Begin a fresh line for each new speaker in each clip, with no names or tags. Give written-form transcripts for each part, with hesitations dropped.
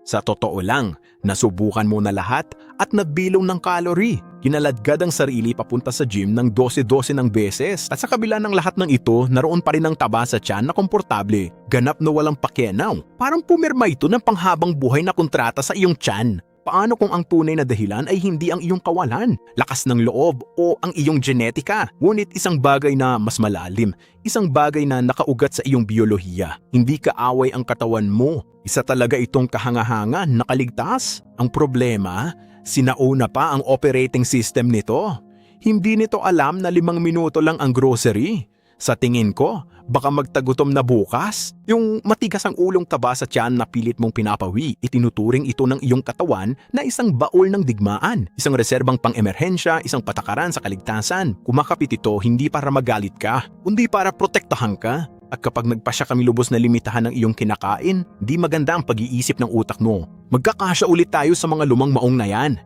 Sa totoo lang, nasubukan mo na lahat at nabilong ng calorie. Kinaladkad ang sarili papunta sa gym ng 12-12 ng beses. At sa kabila ng lahat ng ito, naroon pa rin ang taba sa tiyan na komportable. Ganap na walang pakenaw. Parang pumirma ito ng panghabang buhay na kontrata sa iyong tiyan. Paano kung ang tunay na dahilan ay hindi ang iyong kawalan, lakas ng loob o ang iyong genetika? Ngunit isang bagay na mas malalim, isang bagay na nakaugat sa iyong biyolohiya. Hindi kaaway ang katawan mo. Isa talaga itong kahangahangan na kaligtas. Ang problema, sinauna pa ang operating system nito. Hindi nito alam na 5 minuto lang ang grocery. Sa tingin ko, baka magtagutom na bukas. Yung matigas ang ulong taba sa tiyan na pilit mong pinapawi, itinuturing ito ng iyong katawan na isang baul ng digmaan, isang reserbang pang-emerhensya, isang patakaran sa kaligtasan. Kumakapit ito hindi para magalit ka, kundi para protektahan ka. At kapag nagpasya kami lubos na limitahan ng iyong kinakain, di maganda ang pag-iisip ng utak mo. Magkakasya ulit tayo sa mga lumang maong na yan.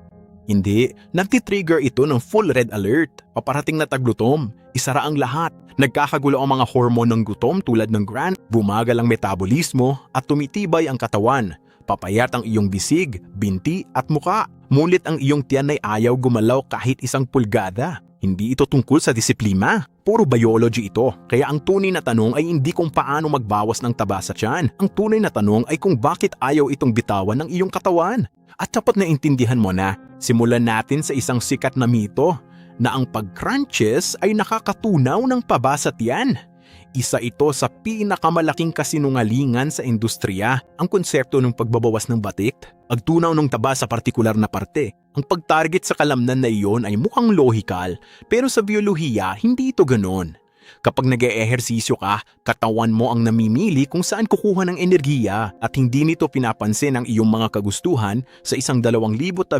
Hindi, nagtitrigger ito ng full red alert. Paparating na taglutom, isara ang lahat. Nagkakagulo ang mga hormone ng gutom tulad ng GRAN, bumagal ang metabolismo at tumitibay ang katawan. Papayat ang iyong bisig, binti at muka. Mulit ang iyong tiyan ay ayaw gumalaw kahit isang pulgada. Hindi ito tungkol sa disiplina. Puro biology ito. Kaya ang tunay na tanong ay hindi kung paano magbawas ng taba sa tiyan. Ang tunay na tanong ay kung bakit ayaw itong bitawan ng iyong katawan. At dapat na intindihan mo na, simulan natin sa isang sikat na mito na ang pag-crunches ay nakakatunaw ng taba sa tiyan. Isa ito sa pinakamalaking kasinungalingan sa industriya, ang konsepto ng pagbabawas ng batik, pagtunaw ng taba sa partikular na parte. Ang pag-target sa kalamnan na iyon ay mukhang lohikal, pero sa biyolohiya hindi ito ganoon. Kapag nag-eehersisyo ka, katawan mo ang namimili kung saan kukuha ng enerhiya at hindi nito pinapansin ang iyong mga kagustuhan. Sa isang 2011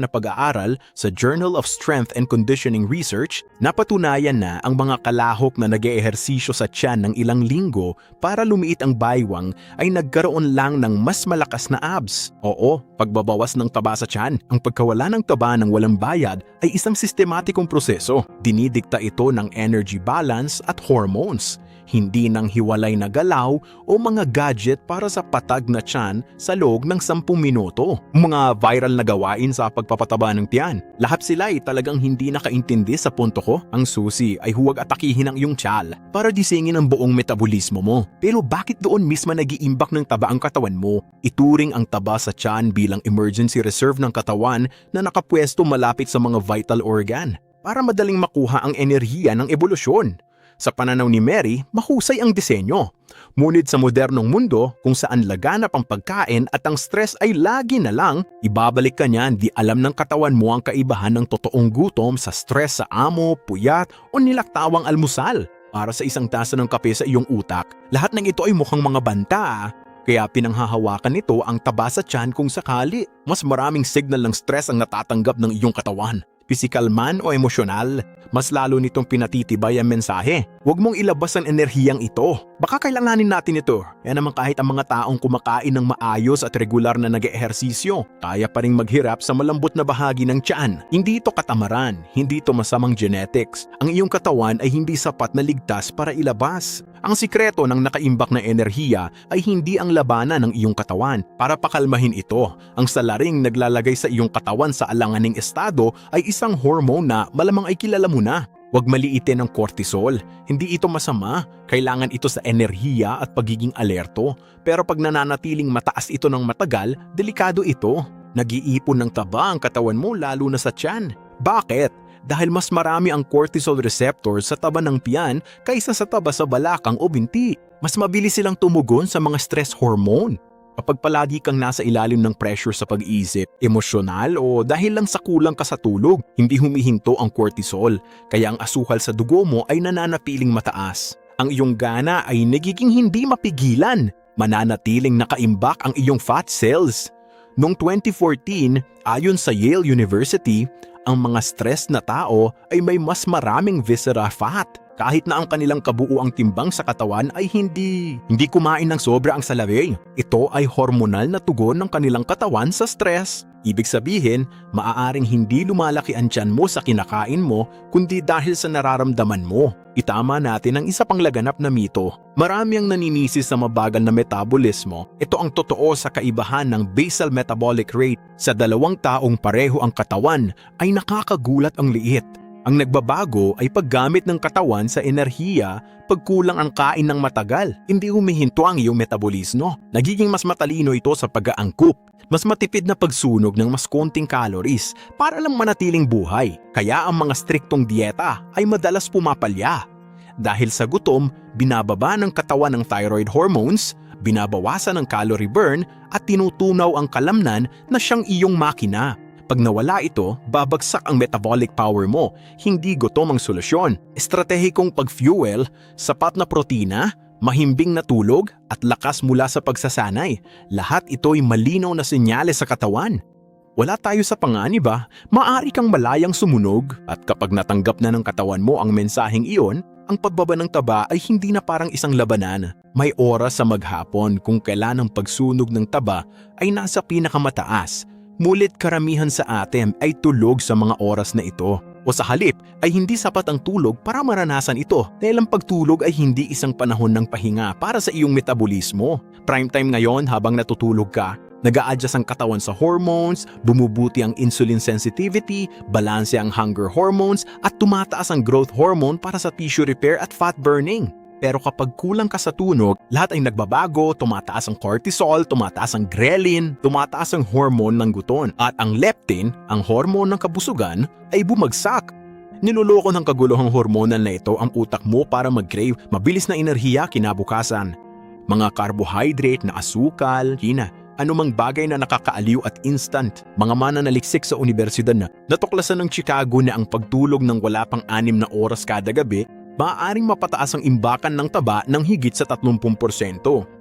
na pag-aaral sa Journal of Strength and Conditioning Research, napatunayan na ang mga kalahok na nag-eehersisyo sa tiyan ng ilang linggo para lumiit ang baywang ay nagkaroon lang ng mas malakas na abs. Oo, pagbabawas ng taba sa tiyan, ang pagkawala ng taba ng walang bayad ay isang sistematikong proseso. Dinidikta ito ng energy balance at hormones, hindi ng hiwalay na galaw o mga gadget para sa patag na tiyan sa loob ng 10 minuto. Mga viral na gawain sa pagpapataba ng tiyan. Lahat sila ay talagang hindi nakaintindi sa punto ko. Ang susi ay huwag atakihin ang iyong tiyan para disingin ang buong metabolismo mo. Pero bakit doon mismo nag-iimbak ng taba ang katawan mo? Ituring ang taba sa tiyan bilang emergency reserve ng katawan na nakapwesto malapit sa mga vital organ para madaling makuha ang enerhiya ng ebolusyon. Sa pananaw ni Mary, mahusay ang disenyo. Ngunit sa modernong mundo, kung saan laganap ang pagkain at ang stress ay lagi na lang, ibabalik ka niyan di alam ng katawan mo ang kaibahan ng totoong gutom sa stress sa amo, puyat o nilaktawang almusal. Para sa isang tasa ng kape sa iyong utak, lahat ng ito ay mukhang mga banta. Kaya pinanghahawakan nito ang taba sa tiyan kung sakali. Mas maraming signal ng stress ang natatanggap ng iyong katawan. Physical man o emosyonal, mas lalo nitong pinatitibay ang mensahe. Huwag mong ilabas ang enerhiyang ito. Baka kailanganin natin ito. Kaya naman kahit ang mga taong kumakain ng maayos at regular na nag-ehersisyo, kaya pa rin maghirap sa malambot na bahagi ng tiyan. Hindi ito katamaran, hindi ito masamang genetics. Ang iyong katawan ay hindi sapat na ligtas para ilabas. Ang sikreto ng nakaimbak na enerhiya ay hindi ang labanan ng iyong katawan. Para pakalmahin ito, ang salaring naglalagay sa iyong katawan sa alanganing estado ay isang hormone na malamang ay kilala mo na. Huwag maliitin ang cortisol. Hindi ito masama. Kailangan ito sa enerhiya at pagiging alerto. Pero pag nananatiling mataas ito ng matagal, delikado ito. Nag-iipon ng taba ang katawan mo lalo na sa tiyan. Bakit? Dahil mas marami ang cortisol receptors sa taba ng tiyan kaysa sa taba sa balakang o binti. Mas mabilis silang tumugon sa mga stress hormone. Kapag palagi kang nasa ilalim ng pressure sa pag-iisip, emosyonal o dahil lang sa kulang ka sa tulog, hindi humihinto ang cortisol, kaya ang asukal sa dugo mo ay nananatiling mataas. Ang iyong gana ay nagiging hindi mapigilan. Mananatiling nakaimbak ang iyong fat cells. Noong 2014, ayon sa Yale University, ang mga stress na tao ay may mas maraming visceral fat. Kahit na ang kanilang kabuuang timbang sa katawan ay hindi kumain ng sobra ang salawi. Ito ay hormonal na tugon ng kanilang katawan sa stress. Ibig sabihin, maaaring hindi lumalaki ang tiyan mo sa kinakain mo kundi dahil sa nararamdaman mo. Itama natin ang isa pang laganap na mito. Marami ang naninisi sa mabagal na metabolismo. Ito ang totoo sa kaibahan ng basal metabolic rate. Sa dalawang taong pareho ang katawan ay nakakagulat ang liit. Ang nagbabago ay paggamit ng katawan sa enerhiya pagkulang ang kain ng matagal. Hindi humihinto ang iyong metabolismo. Nagiging mas matalino ito sa pag-aangkup. Mas matipid na pagsunog ng mas konting calories para lang manatiling buhay. Kaya ang mga striktong dieta ay madalas pumapalya. Dahil sa gutom, binababa ng katawan ng thyroid hormones, binabawasan ang calorie burn at tinutunaw ang kalamnan na siyang iyong makina. Pag nawala ito, babagsak ang metabolic power mo. Hindi gutom ang solusyon. Estratehikong pag-fuel, sapat na protina, mahimbing na tulog at lakas mula sa pagsasanay. Lahat ito'y malinaw na senyales sa katawan. Wala tayo sa panganib maaari kang malayang sumunog at kapag natanggap na ng katawan mo ang mensaheng iyon, ang pagbaba ng taba ay hindi na parang isang labanan. May oras sa maghapon kung kailan ang pagsunog ng taba ay nasa pinakamataas. Mulit karamihan sa atin ay tulog sa mga oras na ito. O sa halip ay hindi sapat ang tulog para maranasan ito dahil ang pagtulog ay hindi isang panahon ng pahinga para sa iyong metabolismo. Prime time ngayon habang natutulog ka, nag-a-adjust ang katawan sa hormones, bumubuti ang insulin sensitivity, balanse ang hunger hormones at tumataas ang growth hormone para sa tissue repair at fat burning. Pero kapag kulang ka sa tunog, lahat ay nagbabago, tumataas ang cortisol, tumataas ang ghrelin, tumataas ang hormone ng guton. At ang leptin, ang hormone ng kabusugan, ay bumagsak. Niloloko ng kaguluhang hormonal na ito ang utak mo para mag-crave mabilis na enerhiya kinabukasan. Mga carbohydrate na asukal, anumang bagay na nakakaaliw at instant. Mga mananaliksik sa universidad na natuklasan ng Chicago na ang pagtulog ng wala pang 6 na oras kada gabi maaaring mapataas ang imbakan ng taba ng higit sa 30%.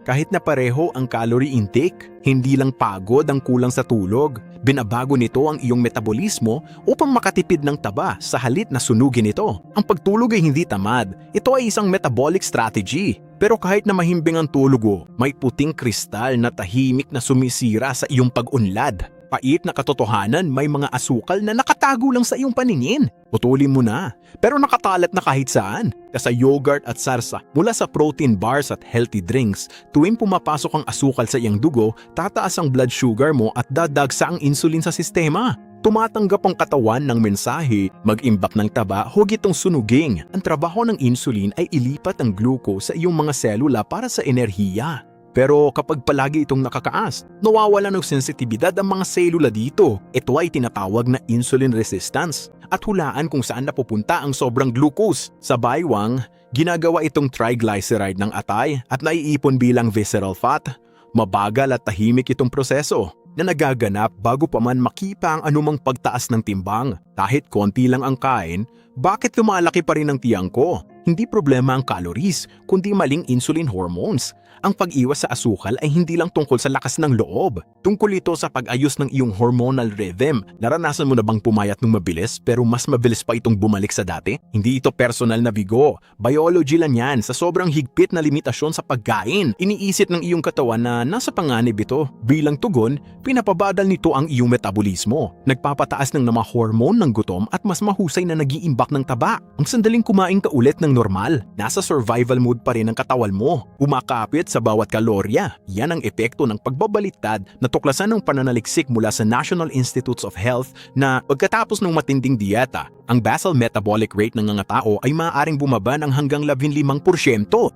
Kahit na pareho ang calorie intake, hindi lang pagod ang kulang sa tulog. Binabago nito ang iyong metabolismo upang makatipid ng taba sa halip na sunugin ito. Ang pagtulog ay hindi tamad. Ito ay isang metabolic strategy. Pero kahit na mahimbing ang tulog may puting kristal na tahimik na sumisira sa iyong pag-unlad. Pait na katotohanan, may mga asukal na nakatago lang sa iyong paningin. Putulin mo na, pero nakatalat na kahit saan. Sa yogurt at sarsa, mula sa protein bars at healthy drinks, tuwing pumapasok ang asukal sa iyong dugo, tataas ang blood sugar mo at dadagsa ang insulin sa sistema. Tumatanggap ang katawan ng mensahe, mag-imbak ng taba, huwag itong sunuging. Ang trabaho ng insulin ay ilipat ang glucose sa iyong mga selula para sa enerhiya. Pero kapag palagi itong nakakaas, nawawala ng sensitibidad ang mga selula dito. Ito ay tinatawag na insulin resistance. At hulaan kung saan napupunta ang sobrang glucose. Sa baywang, ginagawa itong triglyceride ng atay at naiipon bilang visceral fat. Mabagal at tahimik itong proseso na nagaganap bago pa man makita ang anumang pagtaas ng timbang. Kahit konti lang ang kain, bakit lumalaki pa rin ang tiyang ko? Hindi problema ang calories, kundi maling insulin hormones. Ang pag-iwas sa asukal ay hindi lang tungkol sa lakas ng loob. Tungkol ito sa pag-ayos ng iyong hormonal rhythm. Naranasan mo na bang pumayat ng mabilis pero mas mabilis pa itong bumalik sa dati? Hindi ito personal na bigo. Biology lang yan sa sobrang higpit na limitasyon sa pagkain. Iniisip ng iyong katawan na nasa panganib ito. Bilang tugon, pinapabadal nito ang iyong metabolismo. Nagpapataas ng mga hormone ng gutom at mas mahusay na nag-iimbak ng taba. Ang sandaling kumain ka ulit ng normal. Nasa survival mode pa rin ang katawan mo. Umakapit sa bawat kalorya. Yan ang epekto ng pagbabaliktad na tuklasan ng pananaliksik mula sa National Institutes of Health na pagkatapos ng matinding dieta, ang basal metabolic rate ng mga tao ay maaaring bumaba ng hanggang 15%.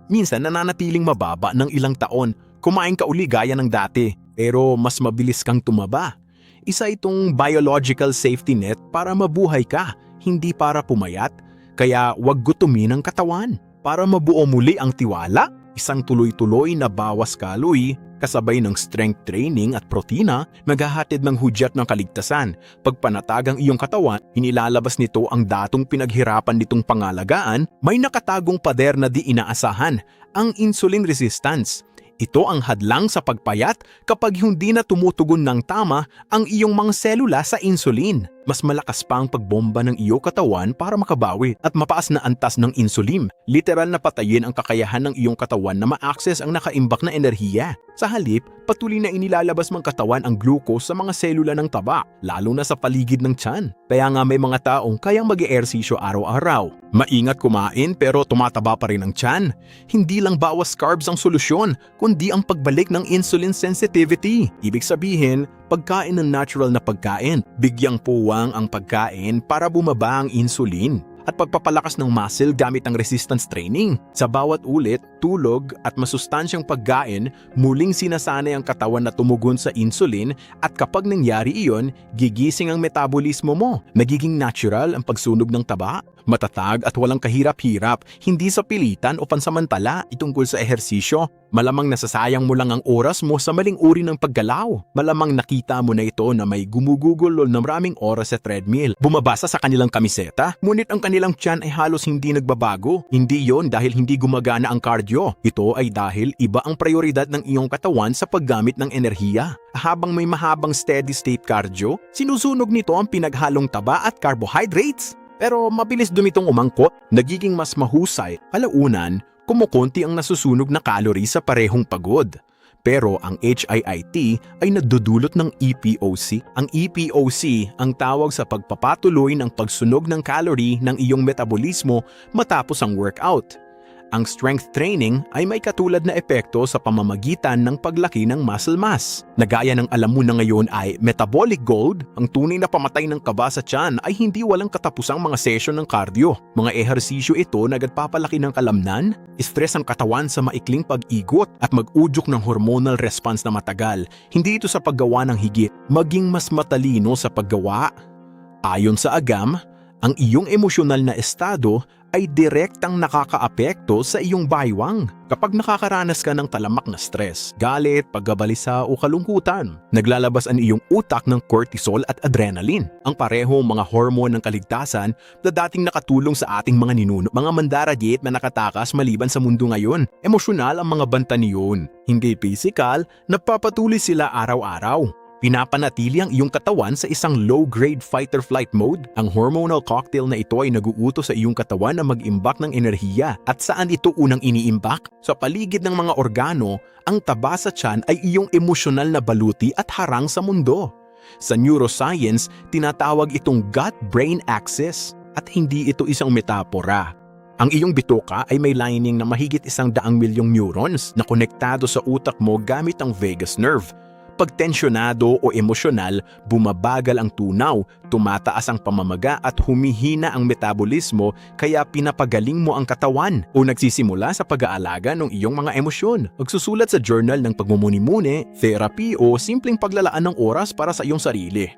Minsan nananatiling mababa ng ilang taon. Kumain ka uli gaya ng dati, pero mas mabilis kang tumaba. Isa itong biological safety net para mabuhay ka, hindi para pumayat. Kaya wag gutumin ang katawan. Para mabuo muli ang tiwala, isang tuloy-tuloy na bawas kaloy, kasabay ng strength training at protina, maghahatid ng hudyat ng kaligtasan. Pagpanatag ang iyong katawan, inilalabas nito ang datong pinaghirapan nitong pangalagaan, may nakatagong pader na di inaasahan, ang insulin resistance. Ito ang hadlang sa pagpayat kapag hindi na tumutugon ng tama ang iyong mga selula sa insulin. Mas malakas pa ang pagbomba ng iyong katawan para makabawi at mapaas na antas ng insulin. Literal na patayin ang kakayahan ng iyong katawan na ma-access ang nakaimbak na enerhiya. Sa halip, patuloy na inilalabas ng katawan ang glucose sa mga selula ng taba, lalo na sa paligid ng tiyan. Kaya nga may mga taong kayang mag-eehersisyo araw-araw. Maingat kumain pero tumataba pa rin ang tiyan. Hindi lang bawas carbs ang solusyon, kundi ang pagbalik ng insulin sensitivity. Ibig sabihin, pagkain ng natural na pagkain. Bigyang puwang ang pagkain para bumaba ang insulin. At pagpapalakas ng muscle gamit ang resistance training. Sa bawat ulit, tulog at masustansyang pagkain, muling sinasanay ang katawan na tumugon sa insulin at kapag nangyari iyon, gigising ang metabolismo mo. Nagiging natural ang pagsunog ng taba. Matatag at walang kahirap-hirap, hindi sa pilitan o pansamantala itungkol sa ehersisyo. Malamang nasasayang mo lang ang oras mo sa maling uri ng paggalaw. Malamang nakita mo na ito na may gumugugol ng maraming oras sa treadmill. Bumabasa sa kanilang kamiseta, ngunit ang kanilang tiyan ay halos hindi nagbabago. Hindi yon dahil hindi gumagana ang cardio. Ito ay dahil iba ang prioridad ng iyong katawan sa paggamit ng enerhiya. Habang may mahabang steady-state cardio, sinusunog nito ang pinaghalong taba at carbohydrates. Pero mabilis dumitong umangkot, nagiging mas mahusay. Kalaunan, kumukonti ang nasusunog na calories sa parehong pagod. Pero ang HIIT ay nagdudulot ng EPOC. Ang EPOC ang tawag sa pagpapatuloy ng pagsunog ng calorie ng iyong metabolismo matapos ang workout. Ang strength training ay may katulad na epekto sa pamamagitan ng paglaki ng muscle mass. Nagaya ng alam mo na ngayon ay metabolic gold, ang tunay na pamatay ng kaba sa tiyan ay hindi walang katapusang mga session ng cardio. Mga ehersisyo ito na nagpapalaki ng kalamnan, stress ang katawan sa maikling pag-igot at mag-udyok ng hormonal response na matagal. Hindi ito sa paggawa ng higit, maging mas matalino sa paggawa. Ayon sa agam, ang iyong emosyonal na estado ay direktang nakakaapekto sa iyong baywang. Kapag nakakaranas ka ng talamak na stress, galit, pagkabalisa o kalungkutan, naglalabas ang iyong utak ng cortisol at adrenaline, ang parehong mga hormone ng kaligtasan na dating nakatulong sa ating mga ninuno. Mga mandarayet na nakatakas maliban sa mundo ngayon. Emosyonal ang mga banta niyon. Hindi physical, napapatuloy sila araw-araw. Pinapanatili ang iyong katawan sa isang low-grade fight-or-flight mode. Ang hormonal cocktail na ito ay naguutos sa iyong katawan na mag-imbak ng enerhiya. At saan ito unang iniimbak? Sa paligid ng mga organo, ang taba sa tiyan ay iyong emosyonal na baluti at harang sa mundo. Sa neuroscience, tinatawag itong gut-brain axis at hindi ito isang metapora. Ang iyong bituka ay may lining na mahigit 100 milyong neurons na konektado sa utak mo gamit ang vagus nerve. Pag tensyonado o emosyonal, bumabagal ang tunaw, tumataas ang pamamaga at humihina ang metabolismo kaya pinapagaling mo ang katawan o nagsisimula sa pag-aalaga ng iyong mga emosyon. Magsusulat sa journal ng pagmumuni-muni, therapy o simpleng paglalaan ng oras para sa iyong sarili.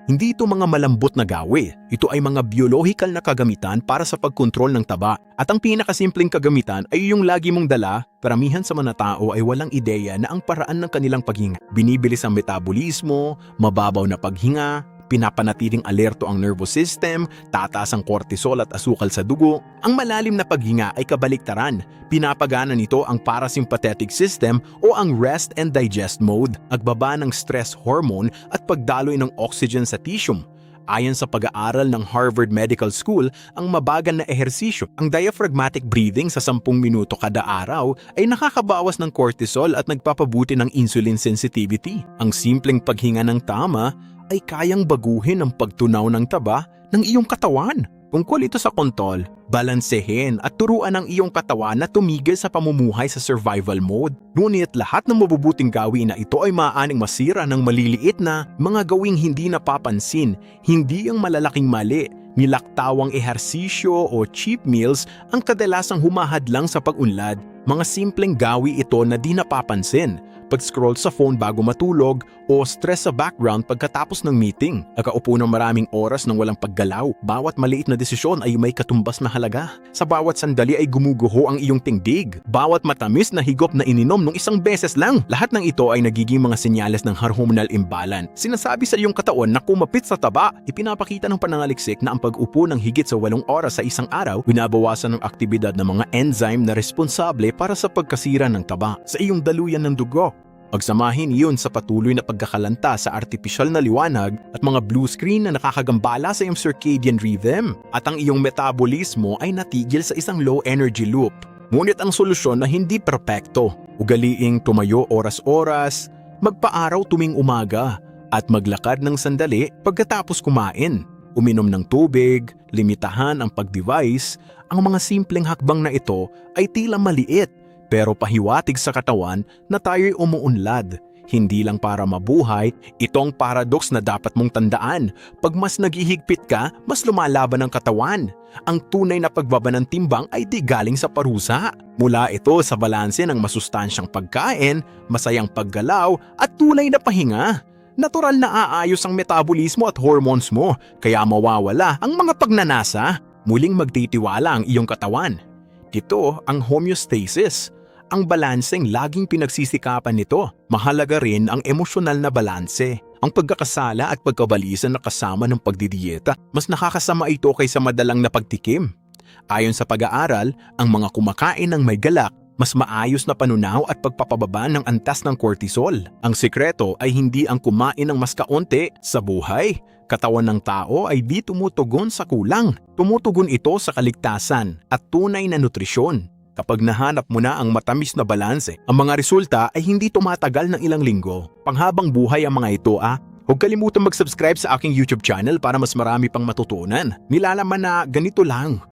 Hindi ito mga malambot na gawi. Ito ay mga biological na kagamitan para sa pagkontrol ng taba. At ang pinakasimpleng kagamitan ay yung lagi mong dala. Karamihan sa mga tao ay walang ideya na ang paraan ng kanilang paghinga. Binibilis ang metabolismo, mababaw na paghinga, pinapanatiling alerto ang nervous system, tataas ang cortisol at asukal sa dugo. Ang malalim na paghinga ay kabaliktaran. Pinapagana nito ang parasympathetic system o ang rest and digest mode, agbaba ng stress hormone at pagdaloy ng oxygen sa tissue. Ayon sa pag-aaral ng Harvard Medical School, ang mabagal na ehersisyo, ang diaphragmatic breathing sa 10 minuto kada araw ay nakakabawas ng cortisol at nagpapabuti ng insulin sensitivity. Ang simpleng paghinga ng tama ay kayang baguhin ang pagtunaw ng taba ng iyong katawan. Tungkol ito sa kontrol, balansehin at turuan ang iyong katawan na tumigil sa pamumuhay sa survival mode. Ngunit lahat ng mabubuting gawin na ito ay maaaring masira ng maliliit na mga gawing hindi napapansin, hindi ang malalaking mali. Nilaktawang ehersisyo o cheap meals ang kadalasang humahadlang sa pag-unlad. Mga simpleng gawi ito na di napapansin. pag-scroll sa phone bago matulog, o stress sa background pagkatapos ng meeting. Nakaupo ng maraming oras ng walang paggalaw. Bawat maliit na desisyon ay may katumbas na halaga. Sa bawat sandali ay gumuguho ang iyong tindig. Bawat matamis na higop na ininom nung isang beses lang. Lahat ng ito ay nagiging mga senyales ng hormonal imbalance. Sinasabi sa iyong katawan na kumapit sa taba. Ipinapakita ng pananaliksik na ang pag-upo ng higit sa 8 oras sa isang araw, binabawasan ng aktibidad ng mga enzyme na responsable para sa pagkasira ng taba sa iyong daluyan ng dugo. Pagsamahin iyon sa patuloy na pagkakalanta sa artipisyal na liwanag at mga blue screen na nakakagambala sa iyong circadian rhythm, at ang iyong metabolismo ay natigil sa isang low energy loop. Ngunit ang solusyon na hindi perpekto. Ugaliing tumayo oras-oras, magpaaraw tuwing umaga, at maglakad ng sandali pagkatapos kumain. Uminom ng tubig, limitahan ang pag-device. Ang mga simpleng hakbang na ito ay tila maliit, pero pahiwatig sa katawan na tayo'y umuunlad. Hindi lang para mabuhay, itong paradox na dapat mong tandaan. Pag mas naghihigpit ka, mas lumalaban ang katawan. Ang tunay na pagbaba ng timbang ay di galing sa parusa. Mula ito sa balanse ng masustansyang pagkain, masayang paggalaw at tunay na pahinga. Natural na aayos ang metabolismo at hormones mo, kaya mawawala ang mga pagnanasa. Muling magtitiwala ang iyong katawan. Ito ang homeostasis. Ang balanseng laging pinagsisikapan nito. Mahalaga rin ang emosyonal na balanse. Ang pagkakasala at pagkabalisa na kasama ng pagdidieta, mas nakakasama ito kaysa madalang na pagtikim. Ayon sa pag-aaral, ang mga kumakain ng may galak, mas maayos na panunaw at pagpapababa ng antas ng cortisol. Ang sikreto ay hindi ang kumain ng mas kaunti sa buhay. Katawan ng tao ay di tumutugon sa kulang. Tumutugon ito sa kaligtasan at tunay na nutrisyon. Kapag nahanap mo na ang matamis na balanse, ang mga resulta ay hindi tumatagal ng ilang linggo. Panghabang buhay ang mga ito. Huwag kalimutang mag-subscribe sa aking YouTube channel para mas marami pang matutunan. Nilalaman na ganito lang.